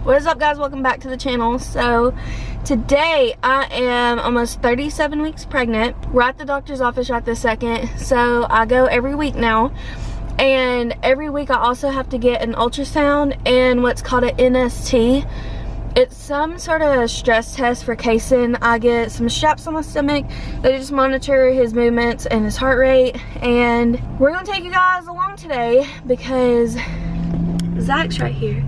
What is up, guys? Welcome back to the channel. So today I am almost 37 weeks pregnant. We're at the doctor's office right this second. So I go every week now, and every week I also have to get an ultrasound and what's called an NST. It's some sort of stress test for Kasen. I get some straps on my stomach. They just monitor his movements and his heart rate. And we're gonna take you guys along today because Zach's right here.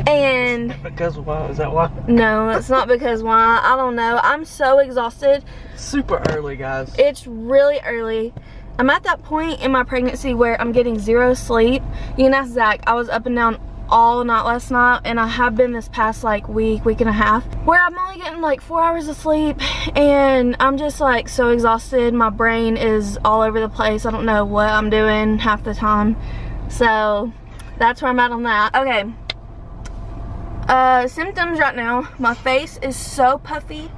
And because why? Is that why? No, it's not because why. I don't know. I'm so exhausted. Super early, guys. It's really early. I'm at that point in my pregnancy where I'm getting zero sleep. You can ask Zach. I was up and down all night last night, and I have been this past like week and a half, where I'm only getting like 4 hours of sleep, and I'm just like so exhausted. My brain is all over the place. I don't know what I'm doing half the time. So that's where I'm at on that. Okay. Symptoms right now. My face is so puffy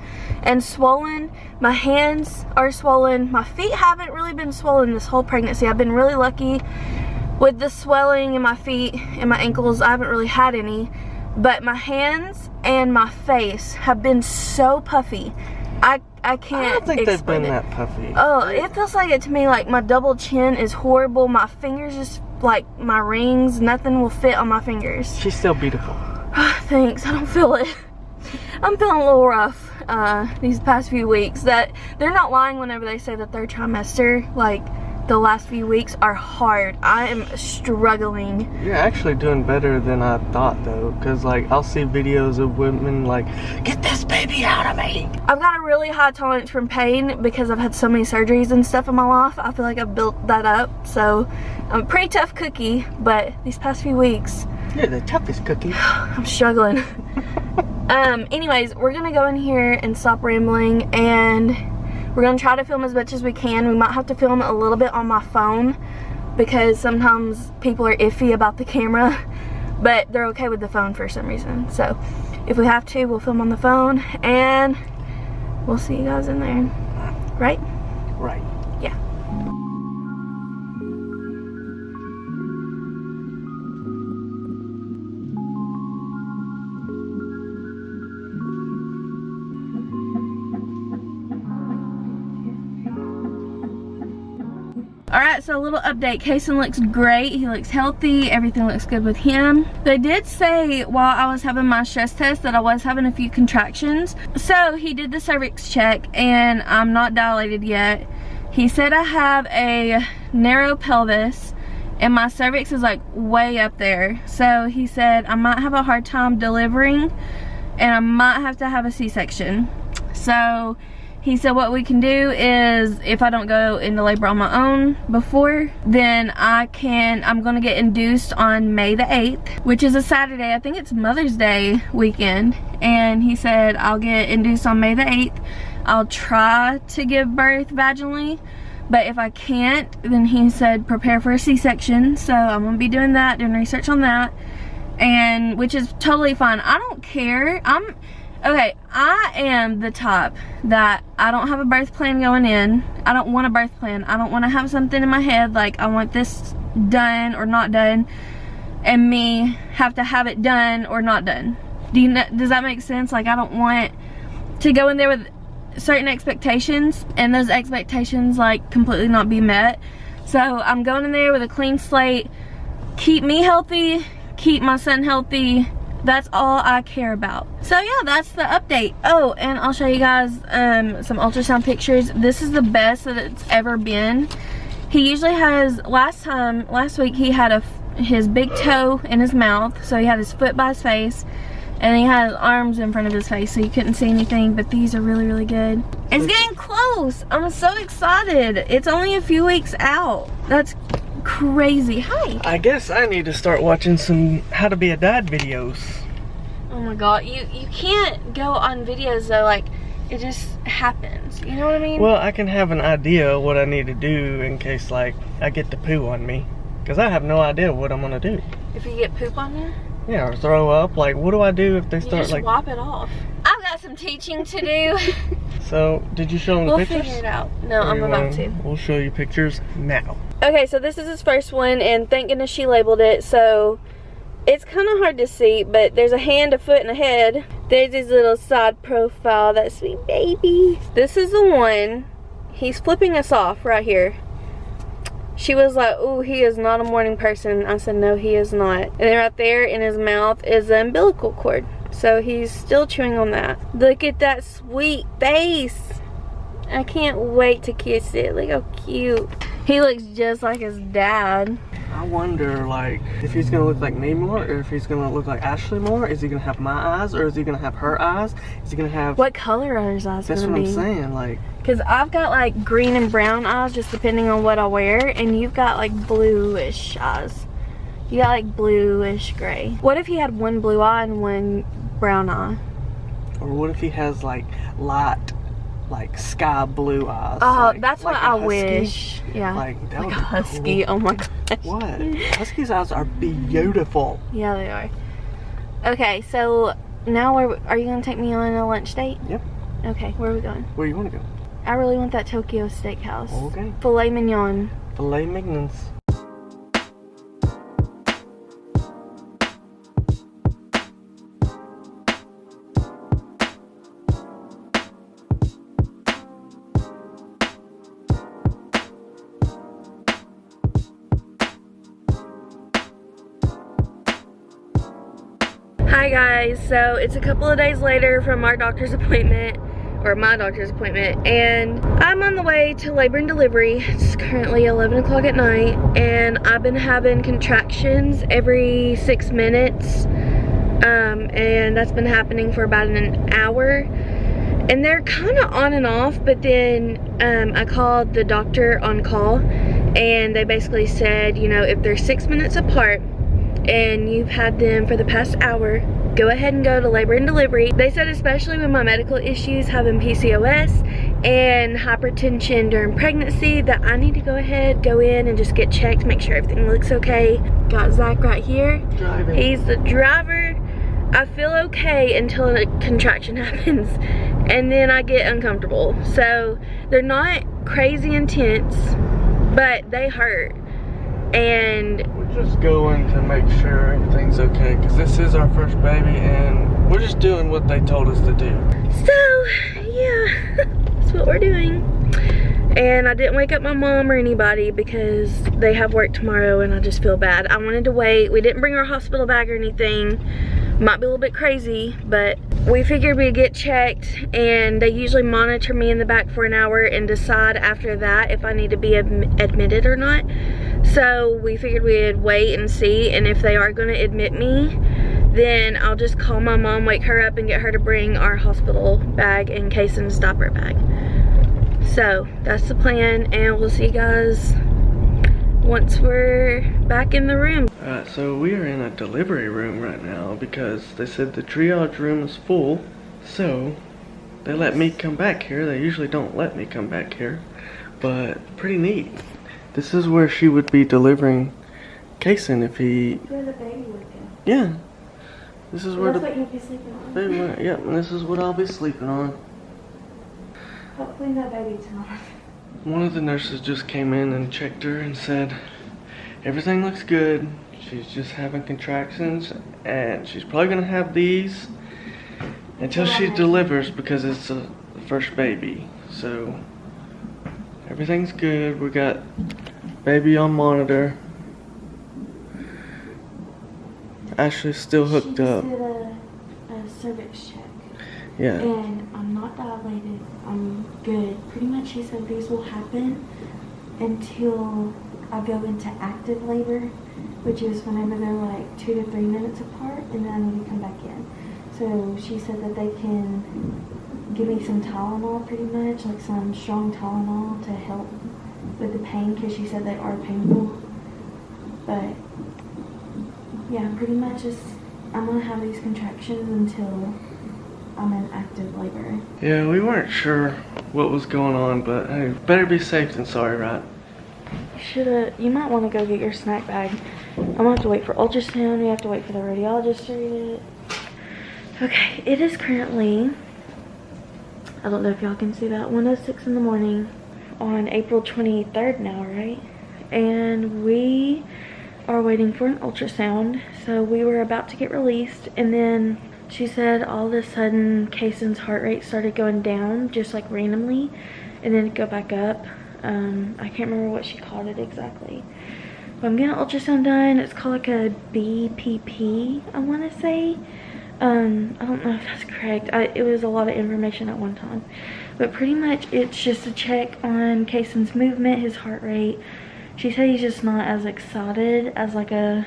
and swollen. My hands are swollen. My feet haven't really been swollen this whole pregnancy. I've been really lucky with the swelling in my feet and my ankles. I haven't really had any, but my hands and my face have been so puffy. I can't. I don't think they've been it. that puffy. Oh, it feels like it to me. Like my double chin is horrible. My fingers just like my rings. Nothing will fit on my fingers. She's still beautiful. Thanks. I don't feel it. I'm feeling a little rough these past few weeks. That they're not lying whenever they say the third trimester, like the last few weeks are hard. I am struggling. You're actually doing better than I thought, though, because like I'll see videos of women like, get this baby out of me. I've got a really high tolerance from pain because I've had so many surgeries and stuff in my life. I feel like I've built that up, so I'm a pretty tough cookie, but these past few weeks, you're the toughest cookie. I'm struggling. Anyways, we're gonna go in here and stop rambling, and we're gonna try to film as much as we can. We might have to film a little bit on my phone because sometimes people are iffy about the camera, but they're okay with the phone for some reason. So if we have to, we'll film on the phone, and we'll see you guys in there. Right? Right. Yeah. Alright, so a little update. Kasen looks great. He looks healthy. Everything looks good with him. They did say while I was having my stress test that I was having a few contractions. So he did the cervix check, and I'm not dilated yet. He said I have a narrow pelvis and my cervix is like way up there. So he said I might have a hard time delivering and I might have to have a C-section. So he said what we can do is, if I don't go into labor on my own before, then I'm gonna get induced on May the 8th, which is a Saturday. I think it's Mother's Day weekend. And he said I'll get induced on May the 8th. I'll try to give birth vaginally, but if I can't, then he said prepare for a C-section. So I'm gonna be doing that, doing research on that, and which is totally fine. I don't care. Okay, I am the type that I don't have a birth plan going in. I don't want a birth plan. I don't want to have something in my head like I want this done or not done, and me have to have it done or not done. Does that make sense? Like, I don't want to go in there with certain expectations and those expectations like completely not be met. So I'm going in there with a clean slate. Keep me healthy, keep my son healthy. That's all I care about. So yeah, that's the update. Oh, and I'll show you guys some ultrasound pictures. This is the best that it's ever been. He usually has, last week he had his big toe in his mouth, so he had his foot by his face, and he had his arms in front of his face, so you couldn't see anything, but these are really, really good. It's getting close. I'm so excited. It's only a few weeks out. That's crazy. Hi. I guess I need to start watching some how to be a dad videos. Oh my god, you can't go on videos though, like it just happens, you know what I mean? Well, I can have an idea what I need to do in case like I get the poo on me, because I have no idea what I'm gonna do. If you get poop on you? Yeah, or throw up. Like, what do I do if they start just like wipe it off. I've got some teaching to do. So, did you show them the pictures? We'll figure it out. No, I'm about to. We'll show you pictures now. Okay, so this is his first one, and thank goodness she labeled it. So It's kind of hard to see, but there's a hand, a foot, and a head. There's his little side profile, that sweet baby. This is the one. He's flipping us off right here. She was like, "Oh, he is not a morning person." I said, "No, he is not." And then right there in his mouth is the umbilical cord. So he's still chewing on that. Look at that sweet face. I can't wait to kiss it. Look how cute. He looks just like his dad. I wonder, like, if he's gonna look like me more, or if he's gonna look like Ashley more. Is he gonna have my eyes, or is he gonna have her eyes? Is he gonna have... What color are his eyes gonna be? That's what I'm saying, like... Because I've got, like, green and brown eyes, just depending on what I wear, and you've got, like, bluish eyes. You got, like, bluish gray. What if he had one blue eye and one brown eye? Or what if he has, like, light... like sky blue eyes. Oh, like, that's like what I wish. Yeah. Like, that like would a be husky. cool. Oh my gosh. What? Husky's eyes are beautiful. Yeah, they are. Okay, so now are you gonna take me on a lunch date? Yep. Okay, where are we going? Where you want to go? I really want that Tokyo steakhouse. Okay. Filet mignon. Filet mignons. Hi guys, so it's a couple of days later from our doctor's appointment, or my doctor's appointment, and I'm on the way to labor and delivery. It's currently 11 o'clock at night, and I've been having contractions every 6 minutes, and that's been happening for about an hour, and they're kind of on and off, but then I called the doctor on call, and they basically said, you know, if they're 6 minutes apart, and you've had them for the past hour, go ahead and go to labor and delivery. They said especially with my medical issues, having PCOS and hypertension during pregnancy, that I need to go ahead, go in and just get checked, make sure everything looks okay. Got Zach right here. Driving. He's the driver. I feel okay until a contraction happens, and then I get uncomfortable. So they're not crazy intense, but they hurt. And we're just going to make sure everything's okay, because this is our first baby, and we're just doing what they told us to do. So, yeah, that's what we're doing. And I didn't wake up my mom or anybody because they have work tomorrow, and I just feel bad. I wanted to wait. We didn't bring our hospital bag or anything. Might be a little bit crazy, but we figured we'd get checked, and they usually monitor me in the back for an hour and decide after that if I need to be admitted or not. So we figured we'd wait and see, and if they are going to admit me, then I'll just call my mom, wake her up, and get her to bring our hospital bag and Kasen's diaper bag. So that's the plan, and we'll see you guys once we're back in the room. Alright, so we are in a delivery room right now because they said the triage room is full, so they let me come back here. They usually don't let me come back here, but pretty neat. This is where she would be delivering Kasen if he... Where the baby would go. Yeah. This is where That's the what you'll be sleeping on. baby went. Yep, and this is what I'll be sleeping on. Help clean that baby tonight. One of the nurses just came in and checked her and said, everything looks good. She's just having contractions, and she's probably going to have these until she delivers because it's the first baby. So everything's good. We got baby on monitor. Ashley's still hooked up. She did a cervix check. Yeah. And I'm not dilated. I'm good. Pretty much she said these will happen until I go into active labor, which is whenever they're like 2 to 3 minutes apart, and then I need to come back in. So she said that they can give me some Tylenol, pretty much, like some strong Tylenol to help with the pain, because she said they are painful. But yeah, pretty much just I'm gonna have these contractions until I'm in active labor. Yeah, we weren't sure what was going on, but hey, better be safe than sorry, right? You might want to go get your snack bag. I'm gonna have to wait for ultrasound. We have to wait for the radiologist to read it. Okay, it is currently, I don't know if y'all can see that, 1:06 in the morning on April 23rd now, right? And we are waiting for an ultrasound. So we were about to get released, and then she said all of a sudden Kasen's heart rate started going down just like randomly, and then it'd go back up. I can't remember what she called it exactly. But I'm getting an ultrasound done. It's called like a BPP, I want to say. I don't know if that's correct. It was a lot of information at one time. But pretty much it's just a check on Kasen's movement, his heart rate. She said he's just not as excited as like a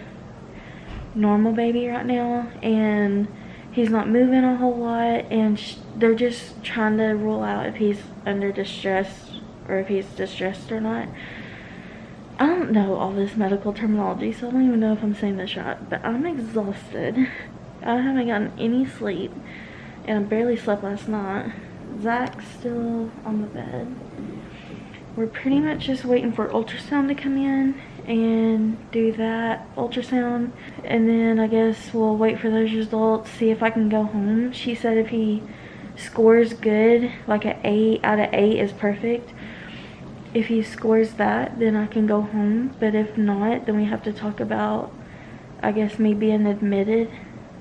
normal baby right now. And he's not moving a whole lot. And they're just trying to rule out if he's under distress or if he's distressed or not. I don't know all this medical terminology, so I don't even know if I'm saying this right. But I'm exhausted. I haven't gotten any sleep, and I barely slept last night. Zach's still on the bed. We're pretty much just waiting for ultrasound to come in and do that ultrasound, and then I guess we'll wait for those results, see if I can go home. She said if he scores good, like an 8 out of 8 is perfect. If he scores that, then I can go home, but if not, then we have to talk about, I guess, me being admitted.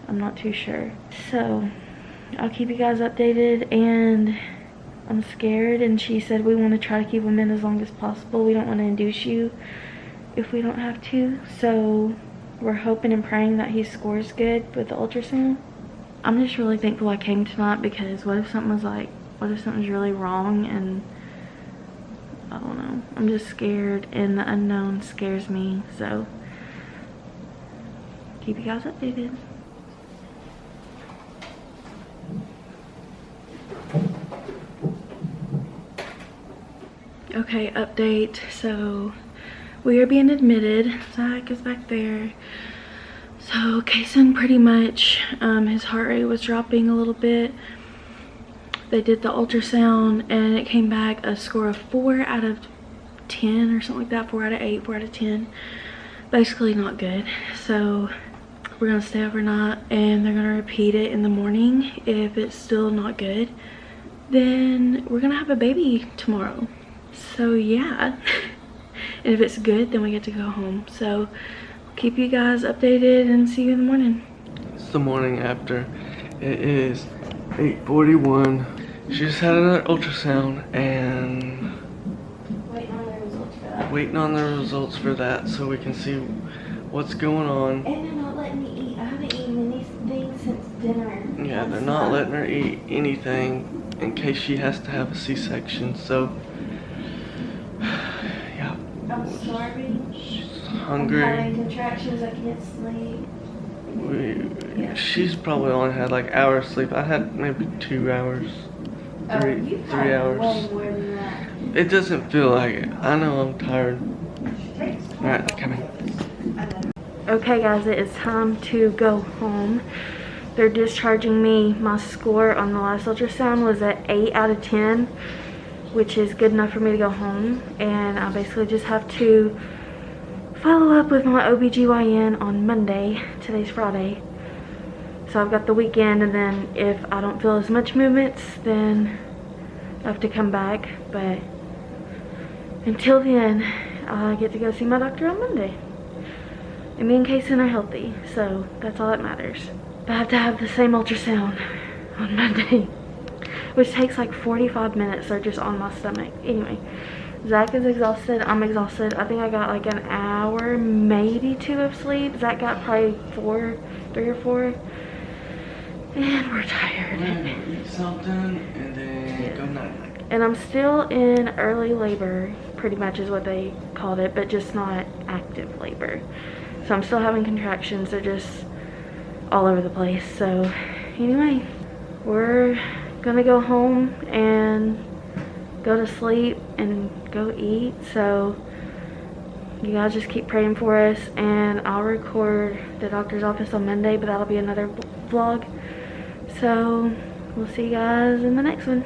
I'm not too sure. So I'll keep you guys updated, and I'm scared, and she said we want to try to keep him in as long as possible. We don't want to induce you if we don't have to. So we're hoping and praying that he scores good with the ultrasound. I'm just really thankful I came tonight, because what if something's really wrong, and I don't know. I'm just scared, and the unknown scares me. So keep you guys updated. Okay, update. So we are being admitted. Zach is back there. So Kasen pretty much, his heart rate was dropping a little bit. They did the ultrasound and it came back a score of 4 out of 10 or something like that. 4 out of 8, 4 out of 10. Basically not good. So we're gonna stay overnight, and they're gonna repeat it in the morning. If it's still not good, then we're gonna have a baby tomorrow. So yeah. And if it's good, then we get to go home. So keep you guys updated and see you in the morning. It's the morning after. It is 8:41. She just had another ultrasound and waiting on the results for that so we can see what's going on. And they're not letting me eat. I haven't eaten anything since dinner. Yeah, they're not letting her eat anything in case she has to have a C-section. So yeah. I'm starving. She's hungry. I'm having contractions. I can't sleep. She's probably only had like hours sleep. I had maybe 2 hours. Three hours. Way more than that. It doesn't feel like it. I know I'm tired. Alright, they're coming. Okay guys, it is time to go home. They're discharging me. My score on the last ultrasound was at 8 out of 10, which is good enough for me to go home. And I basically just have to follow up with my OBGYN on Monday. Today's Friday. So I've got the weekend, and then if I don't feel as much movements, then I have to come back. But until then, I get to go see my doctor on Monday. And me and Kasen are healthy, so that's all that matters. But I have to have the same ultrasound on Monday, which takes like 45 minutes. They're just on my stomach. Anyway, Zach is exhausted. I'm exhausted. I think I got like an hour, maybe 2 of sleep. Zach got probably 3 or 4. And we're tired. We're gonna eat something and then go night-night. And I'm still in early labor, pretty much is what they called it, but just not active labor. So I'm still having contractions. They're just all over the place. So anyway, we're gonna go home and go to sleep and go eat. So you guys just keep praying for us, and I'll record the doctor's office on Monday, but that'll be another vlog. So we'll see you guys in the next one.